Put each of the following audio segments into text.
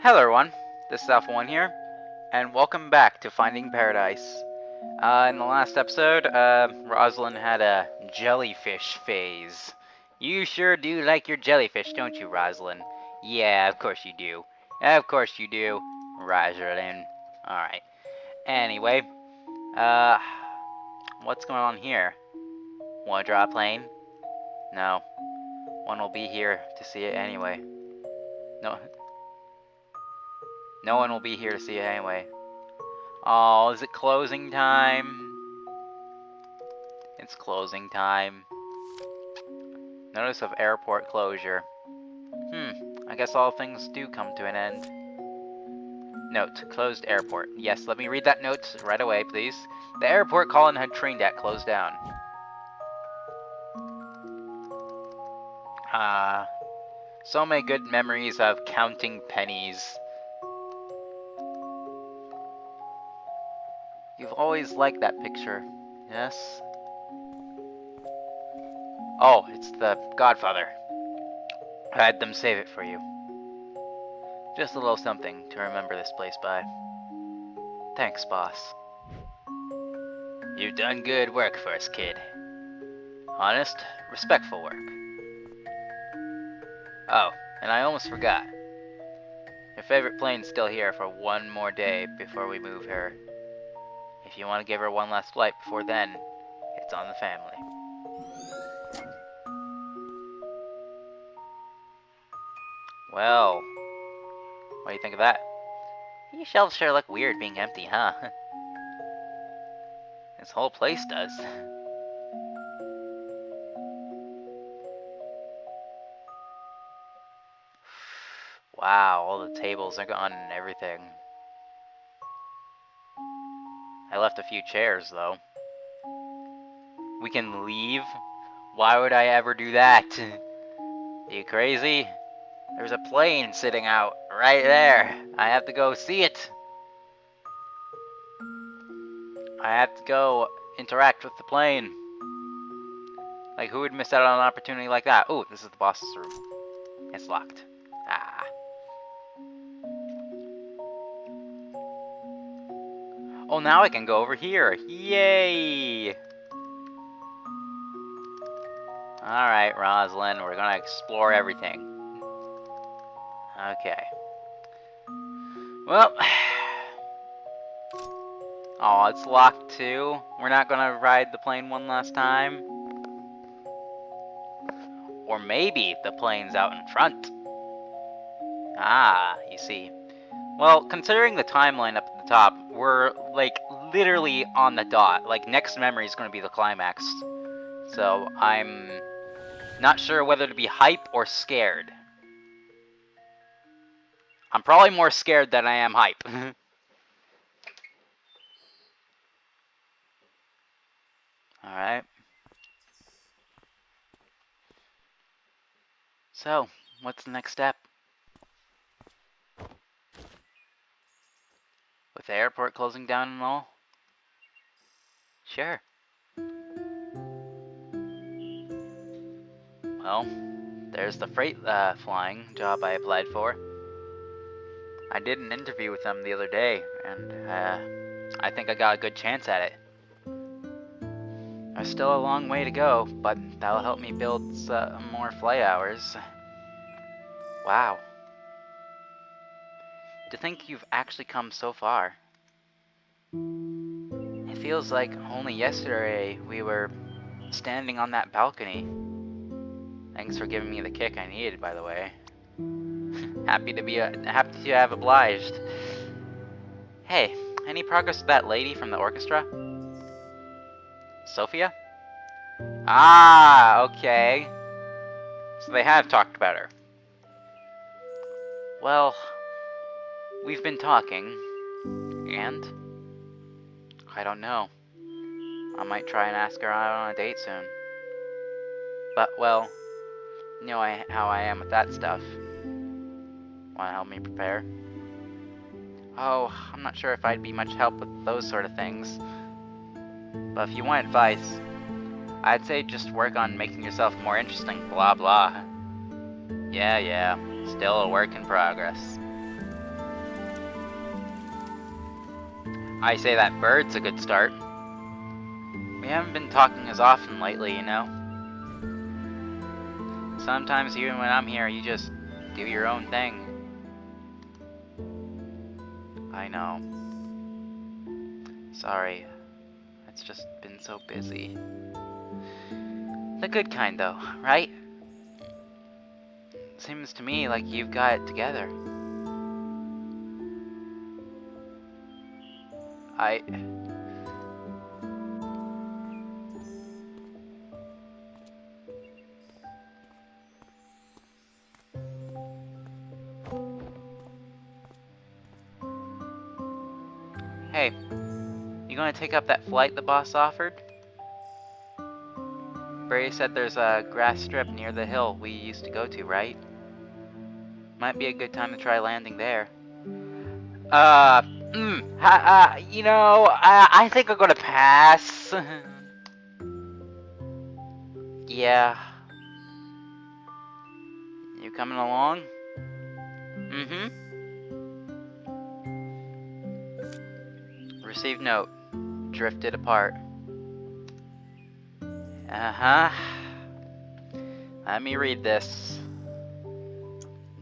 Hello everyone, this is Alpha One here, and welcome back to Finding Paradise. In the last episode, Rosalind had a jellyfish phase. You sure do like your jellyfish, don't you, Rosalind? Yeah, of course you do. Of course you do, Rosalind. Alright. Anyway, what's going on here? Wanna draw a plane? No. One will be here to see it anyway. No one will be here to see it anyway. Oh, is it closing time? It's closing time. Notice of airport closure. I guess all things do come to an end. Note, closed airport. Yes, let me read that note right away, please. The airport Colin had trained at closed down. So many good memories of counting pennies. You've always liked that picture, yes? Oh, it's the Godfather. I had them save it for you. Just a little something to remember this place by. Thanks, boss. You've done good work for us, kid. Honest, respectful work. Oh, and I almost forgot. Your favorite plane's still here for one more day before we move her. If you want to give her one last flight before then, it's on the family. Well, what do you think of that? These shelves sure look weird being empty, huh? This whole place does. Wow, all the tables are gone and everything. I left a few chairs, though. We can leave? Why would I ever do that? Are you crazy? There's a plane sitting out right there. I have to go see it. I have to go interact with the plane. Like, who would miss out on an opportunity like that? Oh, this is the boss's room. It's locked. Ah. Oh, now I can go over here. Yay! Alright, Rosalind, we're gonna explore everything. Okay. Well. Oh, it's locked too. We're not gonna ride the plane one last time. Or maybe the plane's out in front. Ah, you see. Well, considering the timeline up at the top, we're, like, literally on the dot. Like, next memory is going to be the climax. So, I'm not sure whether to be hype or scared. I'm probably more scared than I am hype. Alright. So, what's the next step? With the airport closing down and all? Sure. Well, there's the freight flying job I applied for. I did an interview with them the other day, and I think I got a good chance at it. There's still a long way to go, but that'll help me build more flight hours. Wow. To think you've actually come so far. It feels like only yesterday we were standing on that balcony. Thanks for giving me the kick I needed, by the way. Happy to have obliged. Hey, any progress with that lady from the orchestra? Sophia? Ah, okay. So they have talked about her. Well, we've been talking, and I don't know. I might try and ask her out on a date soon. But, well, you know how I am with that stuff. Want to help me prepare? Oh, I'm not sure if I'd be much help with those sort of things. But if you want advice, I'd say just work on making yourself more interesting, blah blah. Yeah, still a work in progress. I say that bird's a good start. We haven't been talking as often lately, you know? Sometimes even when I'm here, you just do your own thing. I know. Sorry. It's just been so busy. The good kind, though, right? Seems to me like you've got it together. Hey, you gonna take up that flight the boss offered? Brady said there's a grass strip near the hill we used to go to, right? Might be a good time to try landing there. You know, I think I'm gonna pass. Yeah. You coming along? Mm-hmm. Received note. Drifted apart. Uh-huh. Let me read this.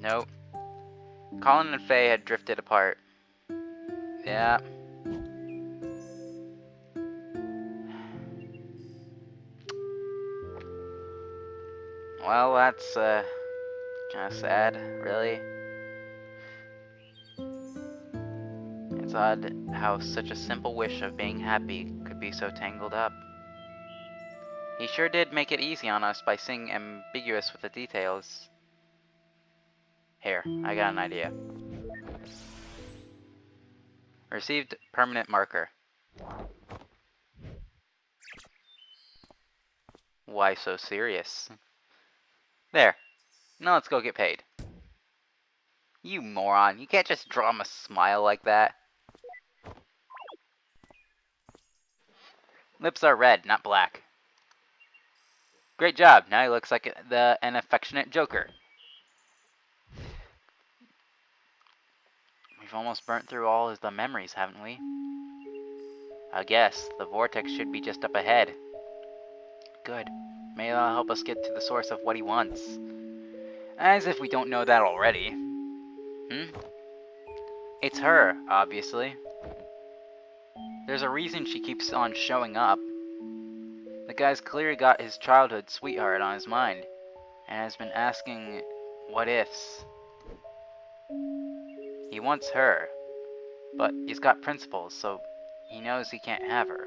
Nope. Colin and Faye had drifted apart. Yeah. Well, that's, kinda sad, really. It's odd how such a simple wish of being happy could be so tangled up. He sure did make it easy on us by being ambiguous with the details. Here, I got an idea. Received permanent marker. Why so serious? There. Now let's go get paid. You moron, you can't just draw him a smile like that. Lips are red, not black. Great job, now he looks like an affectionate joker. We've almost burnt through all the memories, haven't we? I guess. The vortex should be just up ahead. Good. Maybe that'll help us get to the source of what he wants. As if we don't know that already. It's her, obviously. There's a reason she keeps on showing up. The guy's clearly got his childhood sweetheart on his mind, and has been asking what ifs. He wants her, but he's got principles, so he knows he can't have her.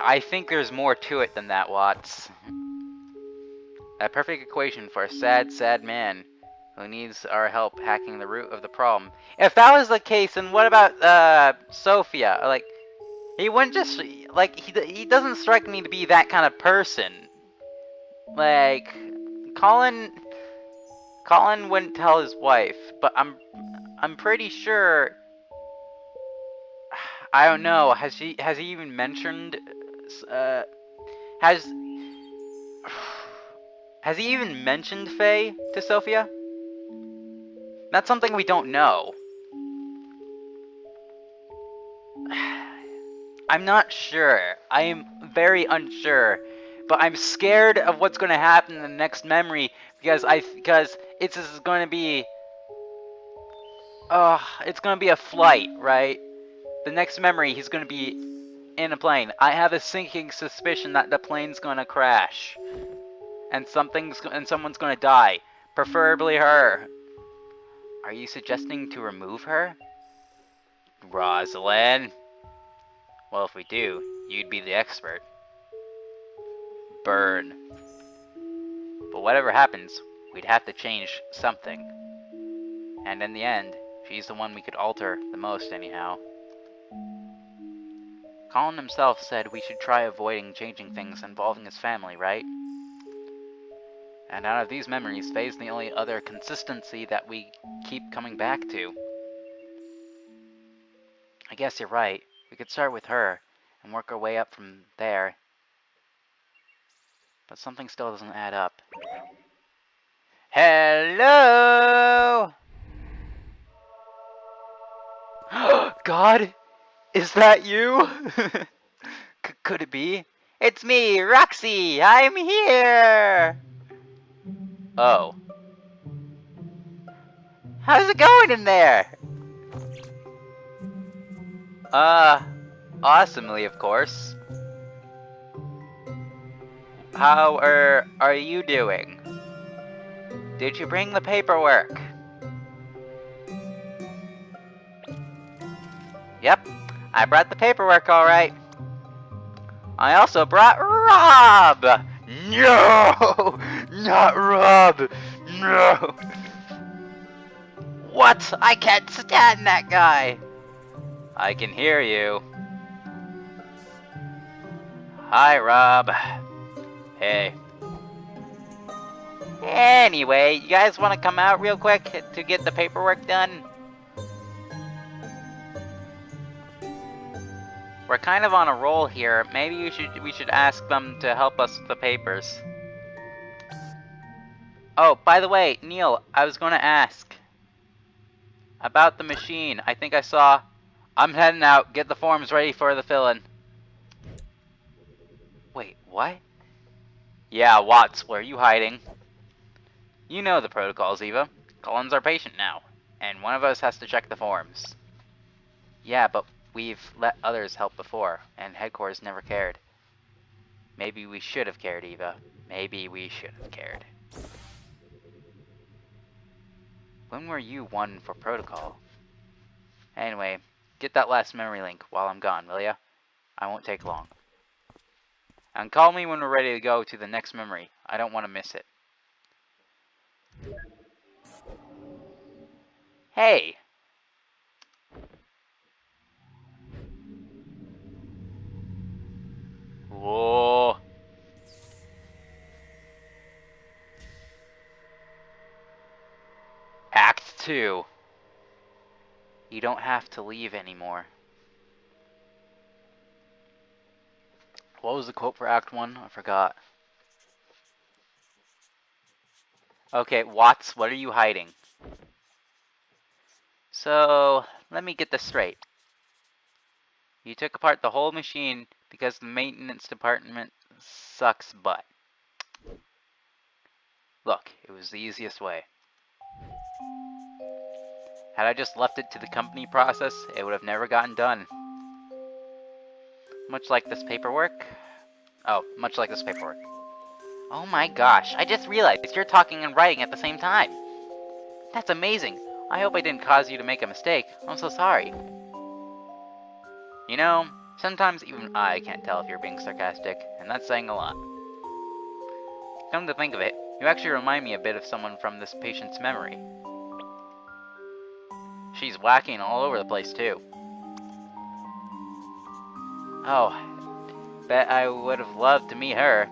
I think there's more to it than that, Watts. A perfect equation for a sad, sad man who needs our help hacking the root of the problem. If that was the case, then what about, Sophia? Like, he wouldn't just, like, he doesn't strike me to be that kind of person. Like, Colin wouldn't tell his wife, but I'm pretty sure, I don't know, has he even mentioned, has he even mentioned Faye to Sophia? That's something we don't know. I'm not sure. I am very unsure. But I'm scared of what's going to happen in the next memory because it's going to be it's going to be a flight, right? The next memory he's going to be in a plane. I have a sinking suspicion that the plane's going to crash and someone's going to die, preferably her. Are you suggesting to remove her? Rosalind? Well, if we do, you'd be the expert. Burn. But whatever happens, we'd have to change something. And in the end, she's the one we could alter the most anyhow. Colin himself said we should try avoiding changing things involving his family, right? And out of these memories, Faye's the only other consistency that we keep coming back to. I guess you're right. We could start with her and work our way up from there. But something still doesn't add up. Hello! God? Is that you? Could it be? It's me, Roxy! I'm here! Oh. How's it going in there? Awesomely, of course. How are you doing? Did you bring the paperwork? Yep, I brought the paperwork alright. I also brought Rob! No! Not Rob! No! What? I can't stand that guy! I can hear you. Hi, Rob. Hey. Anyway, you guys want to come out real quick to get the paperwork done? We're kind of on a roll here. Maybe we should ask them to help us with the papers. Oh, by the way, Neil, I was going to ask about the machine. I think I saw... I'm heading out. Get the forms ready for the fill-in. Wait, what? Yeah, Watts, where are you hiding? You know the protocols, Eva. Colin's our patient now, and one of us has to check the forms. Yeah, but we've let others help before, and headquarters never cared. Maybe we should have cared, Eva. Maybe we should have cared. When were you one for protocol? Anyway, get that last memory link while I'm gone, will ya? I won't take long. And call me when we're ready to go to the next memory. I don't want to miss it. Hey! Whoa! Act 2. You don't have to leave anymore. What was the quote for Act 1? I forgot. Okay, Watts, what are you hiding? So, let me get this straight. You took apart the whole machine because the maintenance department sucks butt. Look, it was the easiest way. Had I just left it to the company process, it would have never gotten done. Much like this paperwork. Oh, much like this paperwork. Oh my gosh, I just realized you're talking and writing at the same time. That's amazing. I hope I didn't cause you to make a mistake. I'm so sorry. You know, sometimes even I can't tell if you're being sarcastic, and that's saying a lot. Come to think of it, you actually remind me a bit of someone from this patient's memory. She's whacking all over the place, too. Oh, bet I would have loved to meet her.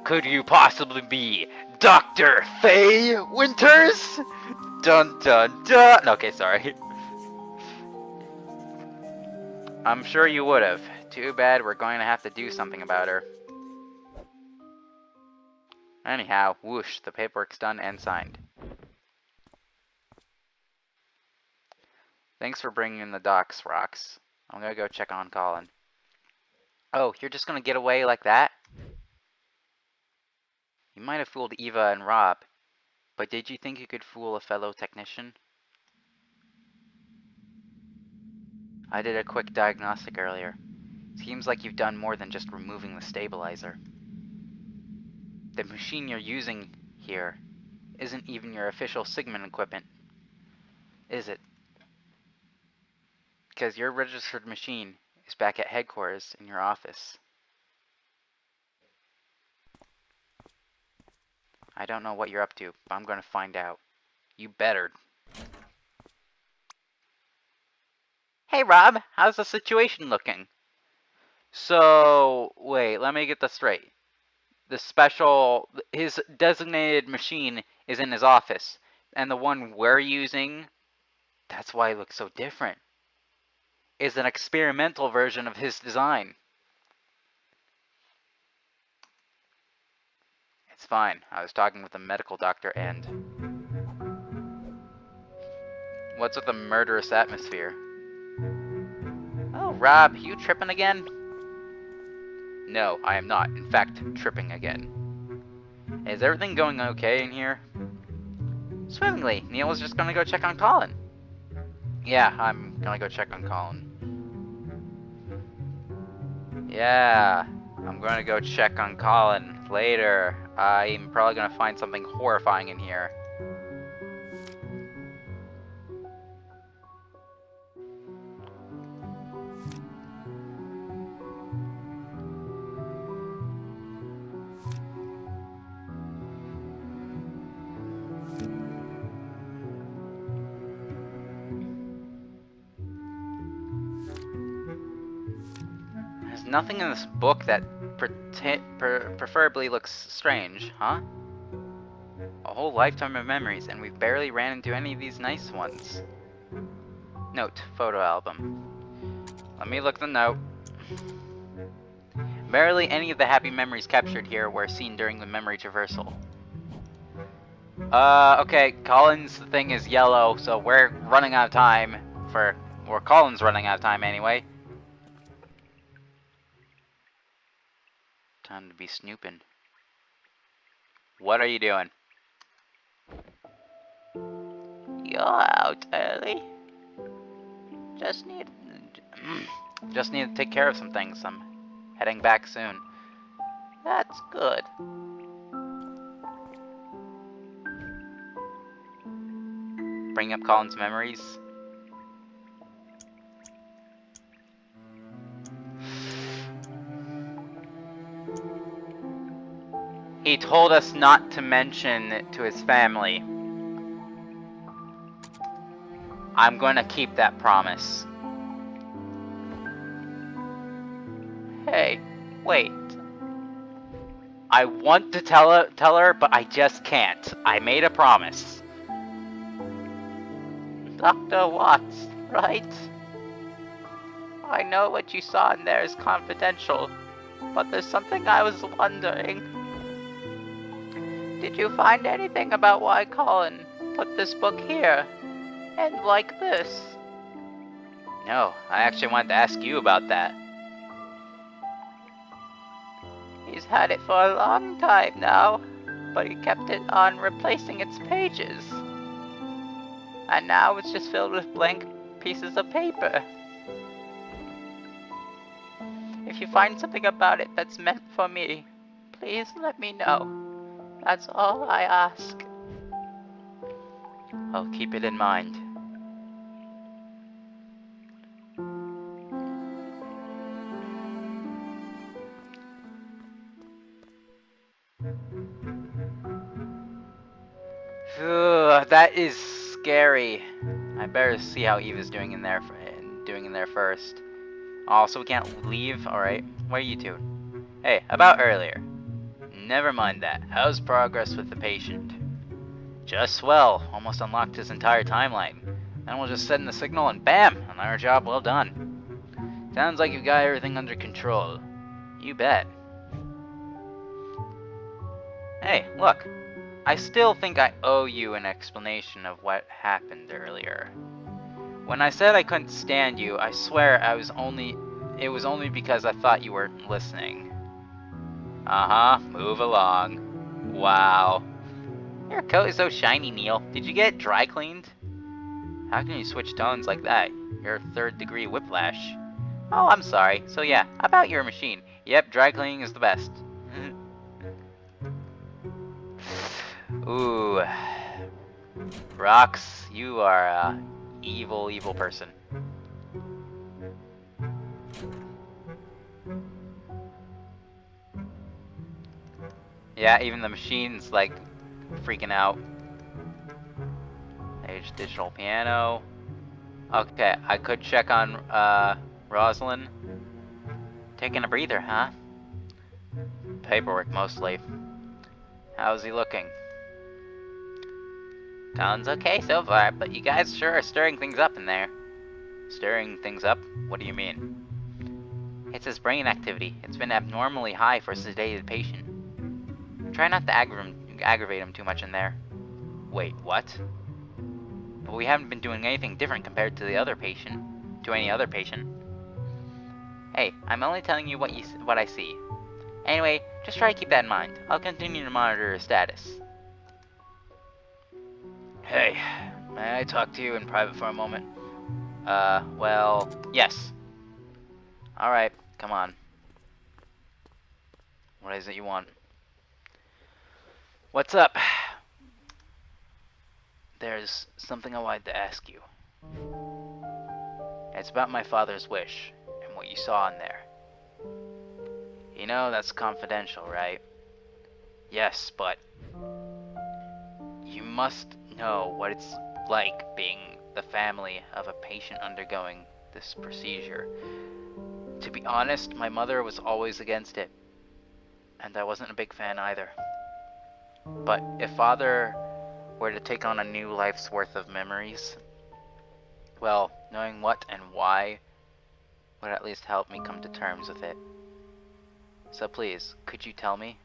Could you possibly be Dr. Faye Winters? Dun dun dun! Okay, sorry. I'm sure you would have. Too bad we're going to have to do something about her. Anyhow, whoosh, the paperwork's done and signed. Thanks for bringing in the docs, Rox. I'm gonna go check on Colin. Oh, you're just gonna get away like that? You might have fooled Eva and Rob, but did you think you could fool a fellow technician? I did a quick diagnostic earlier. Seems like you've done more than just removing the stabilizer. The machine you're using here isn't even your official Sigmund equipment, is it? Because your registered machine is back at headquarters in your office. I don't know what you're up to, but I'm going to find out. You better. Hey Rob, how's the situation looking? So, wait, let me get this straight. His designated machine is in his office, and the one we're using, that's why it looks so different, is an experimental version of his design. It's fine. I was talking with a medical doctor and... What's with the murderous atmosphere? Rob, you tripping again? No, I am not. In fact, tripping again. Is everything going okay in here? Swimmingly. Neil was just gonna go check on Colin. Yeah, I'm gonna go check on Colin. Yeah, I'm gonna go check on Colin later. I'm probably gonna find something horrifying in here. There's nothing in this book that preferably looks strange, huh? A whole lifetime of memories, and we've barely ran into any of these nice ones. Note, photo album. Let me look the note. Barely any of the happy memories captured here were seen during the memory traversal. Okay, Colin's thing is yellow, so we're running out of time or Colin's running out of time anyway. Time to be snooping. What are you doing? You're out early. Just need to take care of some things. I'm heading back soon. That's good. Bring up Colin's memories. He told us not to mention it to his family. I'm going to keep that promise. Hey, wait. I want to tell her, but I just can't. I made a promise. Dr. Watts, right? I know what you saw in there is confidential, but there's something I was wondering. Did you find anything about why Colin put this book here? And like this? No, I actually wanted to ask you about that. He's had it for a long time now, but he kept it on replacing its pages. And now it's just filled with blank pieces of paper. If you find something about it that's meant for me, please let me know. That's all I ask. I'll keep it in mind. Ugh, that is scary. I better see how Eve is doing in there first. Oh, so we can't leave? Alright. What are you two? Hey, about earlier. Never mind that. How's progress with the patient? Just swell. Almost unlocked his entire timeline. Then we'll just send the signal and bam! Another job well done. Sounds like you've got everything under control. You bet. Hey, look. I still think I owe you an explanation of what happened earlier. When I said I couldn't stand you, I swear it was only because I thought you weren't listening. Uh-huh, move along. Wow. Your coat is so shiny, Neil. Did you get it dry cleaned? How can you switch tones like that? You're third-degree whiplash. Oh, I'm sorry. So yeah, about your machine. Yep, dry cleaning is the best. Ooh. Rox, you are a evil, evil person. Yeah, even the machine's like freaking out. Age digital piano. Okay, I could check on Rosalind. Taking a breather, huh? Paperwork mostly. How's he looking? Sounds okay so far, but you guys sure are stirring things up in there. Stirring things up? What do you mean? It's his brain activity. It's been abnormally high for a sedated patient. Try not to aggravate him too much in there. Wait, what? But we haven't been doing anything different compared to the other patient. To any other patient. Hey, I'm only telling you what I see. Anyway, just try to keep that in mind. I'll continue to monitor your status. Hey, may I talk to you in private for a moment? Well, yes. Alright, come on. What is it you want? What's up? There's something I wanted to ask you. It's about my father's wish, and what you saw in there. You know that's confidential, right? Yes, but you must know what it's like being the family of a patient undergoing this procedure. To be honest, my mother was always against it, and I wasn't a big fan either. But if Father were to take on a new life's worth of memories, well, knowing what and why would at least help me come to terms with it. So please, could you tell me?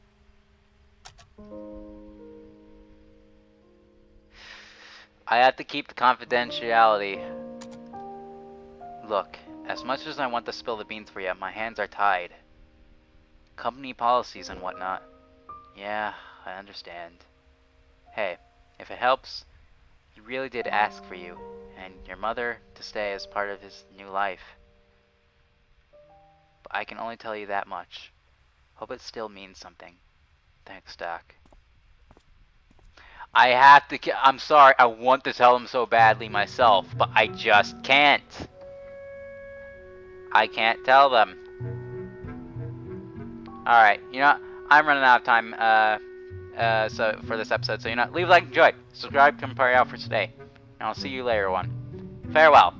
I have to keep the confidentiality. Look, as much as I want to spill the beans for you, my hands are tied. Company policies and whatnot. Yeah, I understand. Hey, if it helps, he really did ask for you and your mother to stay as part of his new life. But I can only tell you that much. Hope it still means something. Thanks, Doc. I have to. I'm sorry, I want to tell him so badly myself, but I just can't. I can't tell them. Alright, you know, I'm running out of time so for this episode, so you know, leave a like, enjoy, subscribe, come party out for today, and I'll see you later one. Farewell.